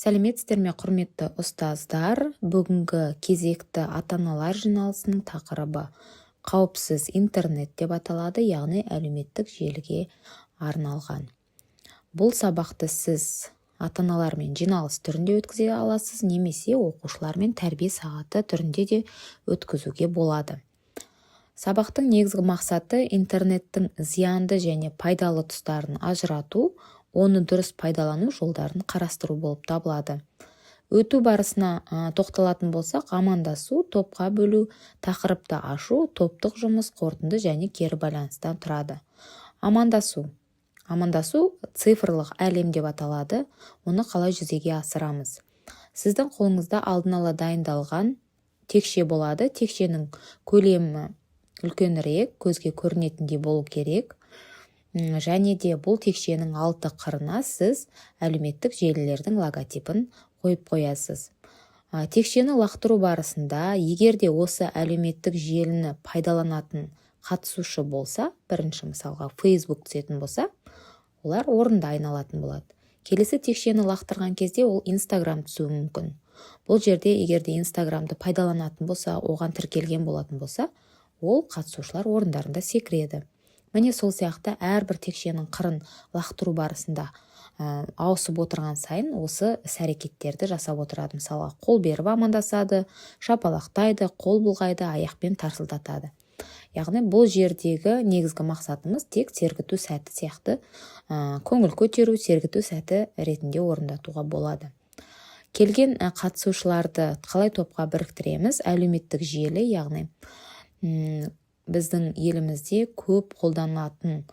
Сәлеметсіздер ме, құрметті ұстаздар? Бүгінгі кезекті ата-аналар жиналысының тақырыбы қауіпсіз интернет деп аталады, яғни әлеуметтік желіге арналған. Бұл сабақты сіз ата-аналармен жиналыс түрінде өткізе аласыз, немесе оқушылармен тәрбие сағаты түрінде де өткізуге болады. Сабақтың негізгі мақсаты интернеттің зиянды және пайдалы тұстарын ажырату, оны дұрыс пайдалану жолдарын қарастыру болып табылады. Өту барысына тоқталатын болсақ, амандасу, топқа бөлу, тақырыпты ашу, топтық жұмыс, қорытынды және кері байланыстан тұрады. Амандасу цифрлық әлем деп аталады. Оны қалай жүзеге асырамыз? Сіздің қолыңызда алдын ала дайындалған текше болады. Текшенің көлемі үлкенірек, көзге көрінетіндей болу керек. Және де бұл текшенің алты қырына сіз әлеуметтік желілердің логотипін қойып қоясыз. Текшені лақтыру барысында, егер де осы әлеуметтік желіні пайдаланатын қатысушы болса, бірінші мысалға Facebook түсетін болса, олар орында айналатын болады. Келесі текшені лақтырған кезде ол Instagram түсуі мүмкін. Бұл жерде егер де Instagramды пайдаланатын болса, оған тіркелген болатын болса, ол қатысушылар орындарында секіреді. Міне сол сияқты әрбір текшенің қырын лақтыру барысында ауысып отырған сайын осы іс-әрекеттерді жасап отырады. Мысалы, қол беріп амандасады, шапалақтайды, қол бұлғайды, аяқпен тарсылдатады. Яғни бұл жердегі негізгі мақсатымыз тек сергіту сәті сияқты көңіл көтеру, сергіту сәті ретінде орындатуға болады. Келген қатысушыларды қалай топқа біріктіреміз? Әлеуметтік желі, яғни біздің елімізде көп қолданылатын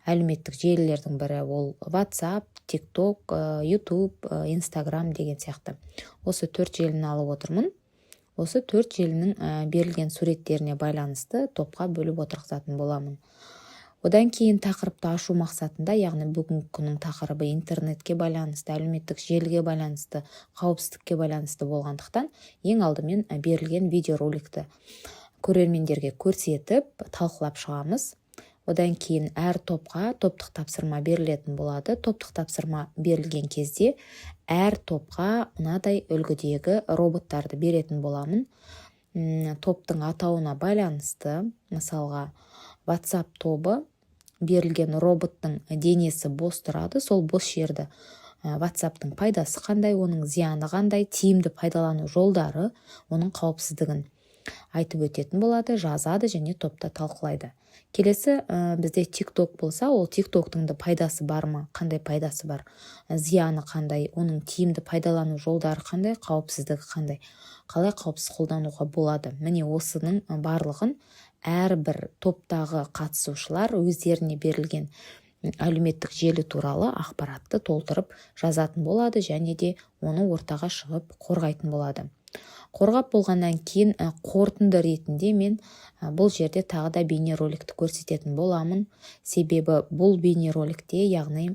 әлеуметтік желілердің бірі ол WhatsApp, TikTok, YouTube, Instagram деген сияқты. Осы 4 желіні алып отырмын. Осы 4 желінің берілген суреттеріне байланысты топқа бөліп отырғызатын боламын. Одан кейін тақырыпты ашу мақсатында, яғни бүгінгі күннің тақырыбы интернетке байланысты, әлеуметтік желіге байланысты, қауіпсіздікке байланысты болғандықтан, ең алдымен берілген видеороликті көрермендерге көрсетіп, талқылап шығамыз. Одан кейін әр топқа топтық тапсырма берілетін болады. Топтық тапсырма берілген кезде әр топқа мынадай үлгідегі роботтарды беретін боламын. Топтың атауына байланысты, мысалға WhatsApp тобы берілген роботтың денесі бос тұрады. Сол бос жерді WhatsApp'тың пайдасы қандай, оның зияны қандай, тиімді пайдалану жолдары, оның қауіпсіздігін айтып өтетін болады, жазады және топта талқылайды. Келесі бізде TikTok болса, ол TikTok'тың да пайдасы бар ма? Қандай пайдасы бар? Зияны қандай? Оның тиімді пайдалану жолдары қандай? Қауіпсіздігі қандай? Қалай қауіпсіз қолдануға болады? Міне осының барлығын әрбір топтағы қатысушылар өздеріне берілген әлеуметтік желі туралы ақпаратты толтырып жазатын болады және де оны ортаға шығып қорғайтын болады. Қорғап болғаннан кейін қорытынды ретінде мен бұл жерде тағы да бейнероликті көрсететін боламын. Себебі бұл бейнероликте, яғни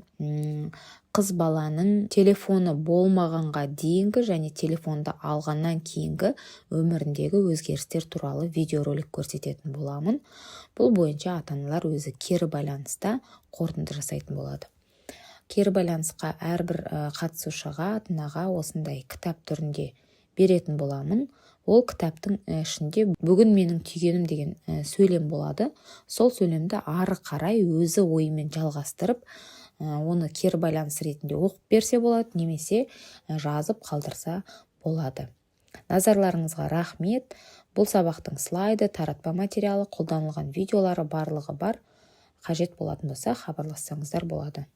қыз баланың телефоны болмағанға дейінгі және телефонды алғаннан кейінгі өміріндегі өзгерістер туралы видеоролик көрсететін боламын. Бұл бойынша ата-аналар өзі кері байланыста қорытынды жасайтын болады. Кері байланысқа әрбір қатысушыға, ата-анаға осындай кітап түрінде беретін боламын. Ол кітаптың ішінде бүгін менің түйгенім деген сөйлем болады. Сол сөйлемді ары қарай өзі ойымен жалғастырып, оны кері байланыс ретінде оқып берсе болады, немесе жазып қалдырса болады. Назарларыңызға рахмет. Бұл сабақтың слайды, таратпа материалы, қолданылған видеолары барлығы бар. Қажет болатын болса, хабарлассаңыздар болады.